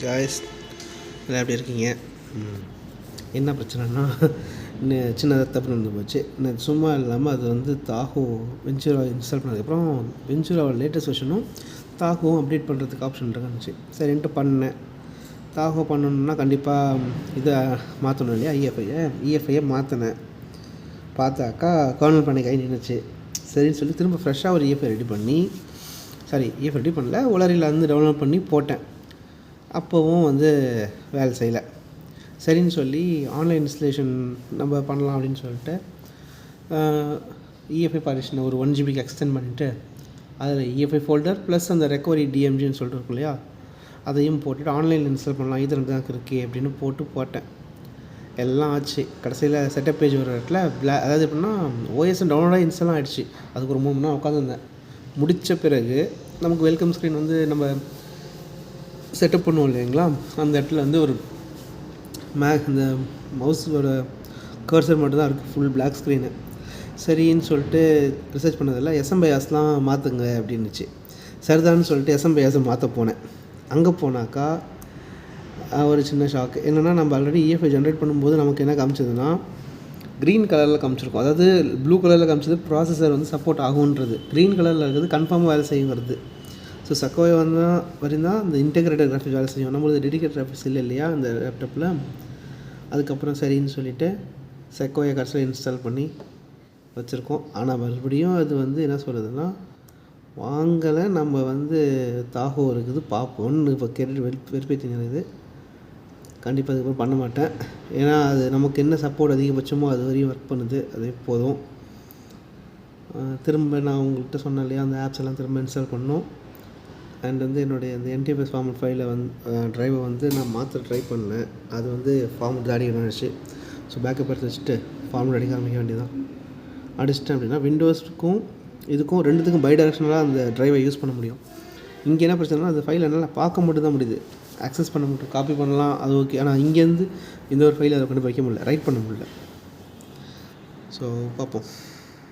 Guys எல்லாம் எப்படி இருக்கீங்க? என்ன பிரச்சனைனா சின்னதாக தப்பு நடந்து போச்சு. சும்மா இல்லாமல் அது வந்து தாஹோ வெஞ்சூரா இன்ஸ்டால் பண்ணதுக்கப்புறம் வெஞ்சூராவோட லேட்டஸ்ட் வெர்ஷனும் தாஹோவும் அப்டேட் பண்ணுறதுக்கு ஆப்ஷன் இருந்துச்சு. சரின்ட்டு பண்ணேன். தாஹோ பண்ணணுன்னா கண்டிப்பாக இதை மாற்றணும் இல்லையா, இஎஃப்ஐயை மாற்றினேன். பார்த்தாக்கா கர்னல் பண்ணி கை நின்றுச்சு. சரின்னு சொல்லி திரும்ப ஃப்ரெஷ்ஷாக ஒரு இஎஃப்ஐ ரெடி பண்ணி இஎஃப்ஐ ரெடி பண்ணல, உலரியில் வந்து டவுன்லோட் பண்ணி போட்டேன். அப்போவும் வந்து வேலை செய்யலை. சரின்னு சொல்லி ஆன்லைன் இன்ஸ்டலேஷன் நம்ம பண்ணலாம் அப்படின்னு சொல்லிட்டு இஎஃப்ஐ பார்ட்டிஷனை ஒரு 1 GB எக்ஸ்டெண்ட் பண்ணிவிட்டு அதில் இஎஃப்ஐ ஃபோல்டர் ப்ளஸ் அந்த ரெக்கவரி டிஎம்ஜின்னு சொல்லிட்டு இருக்கும் இல்லையா, அதையும் போட்டுட்டு ஆன்லைனில் இன்ஸ்டால் பண்ணலாம், இது ரெண்டு தான் இருக்கே அப்படின்னு போட்டேன். எல்லாம் ஆச்சு. கடைசியில் செட்டப் பேஜ் ஒரு இடத்துல அதாவது எப்படின்னா ஓஎஸ் டவுன்லோடாக இன்ஸ்டாலும் ஆகிடுச்சு. அதுக்கு ஒரு 3 மணி நேரம் உட்காந்துருந்தேன். முடித்த பிறகு நமக்கு வெல்கம் ஸ்க்ரீன் வந்து நம்ம செட்டப் பண்ணுவோம் இல்லைங்களா, அந்த இடத்துல வந்து ஒரு இந்த மவுஸோட கர்சர் மட்டும் தான் இருக்குது, ஃபுல் பிளாக் ஸ்க்ரீனு. சரின்னு சொல்லிட்டு ரிசர்ச் பண்ணதில்ல, எஸ்எம்பியாஸ்லாம் மாற்றுங்க அப்படின்னுச்சு. சரிதான்னு சொல்லிட்டு எஸ்எம்பியாஸை மாற்ற போனேன். அங்கே போனாக்கா ஒரு சின்ன ஷாக்கு. என்னென்னா, நம்ம ஆல்ரெடி இஎஃப்ஐ ஜென்ரேட் பண்ணும்போது நமக்கு என்ன காமிச்சதுன்னா க்ரீன் கலரில் காமிச்சிருக்கும். அதாவது ப்ளூ கலரில் காமிச்சது ப்ராசஸர் வந்து சப்போர்ட் ஆகுன்றது, க்ரீன் கலரில் இருக்கிறது கன்ஃபார்மாக வேலை செய்யும் வருது. ஸோ செக்கோயா வரையும் தான் இந்த இன்டெகிரேட்டட் கிராஃபிக்ஸ் வேலை செய்யும். நம்மளுக்கு டெடிகேட் கிராஃபிக்ஸ் இல்லை இல்லையா இந்த லேப்டாப்பில். அதுக்கப்புறம் சரின்னு சொல்லிவிட்டு செக்கோயா கடைசியில் இன்ஸ்டால் பண்ணி வச்சுருக்கோம். ஆனால் மறுபடியும் அது வந்து என்ன சொல்கிறதுன்னா, வாங்கலை, நம்ம வந்து தாஹோ இருக்குது பார்ப்போம்னு இப்போ கேட்டு வெறுப்பேற்றினது. கண்டிப்பாக அதுக்கப்புறம் பண்ண மாட்டேன். ஏன்னா அது நமக்கு என்ன சப்போர்ட் அதிகபட்சமோ அது வரையும் ஒர்க் பண்ணுது, அதே போதும். திரும்ப நான் உங்கள்கிட்ட சொன்னேன் இல்லையா, அந்த ஆப்ஸ் எல்லாம் திரும்ப இன்ஸ்டால் பண்ணோம். அண்ட் வந்து என்னுடைய அந்த NTFS ஃபார்மட் ஃபைலை ட்ரைவை வந்து நான் மாற்ற ட்ரை பண்ணேன். அது வந்து ஃபார்மட் அடிக்கணும்னுச்சு. ஸோ பேக்கப் எடுத்து வச்சுட்டு ஃபார்மட் அடிக்க ஆரம்பிக்க வேண்டியதான். அடிச்சிட்டேன் அப்படின்னா விண்டோஸுக்கும் இதுக்கும் ரெண்டுத்துக்கும் பை டைரக்ஷனலாக அந்த ட்ரைவை யூஸ் பண்ண முடியும். இங்கே என்ன பிரச்சனைனா, அந்த ஃபைல் என்னால் பார்க்க மட்டும் தான் முடியுது, ஆக்சஸ் பண்ண முடியும், காப்பி பண்ணலாம், அது ஓகே. ஆனால் இங்கேருந்து இந்த ஒரு ஃபைல் அதை கொண்டு வைக்க முடியல, ரைட் பண்ண முடியல. ஸோ பார்ப்போம்.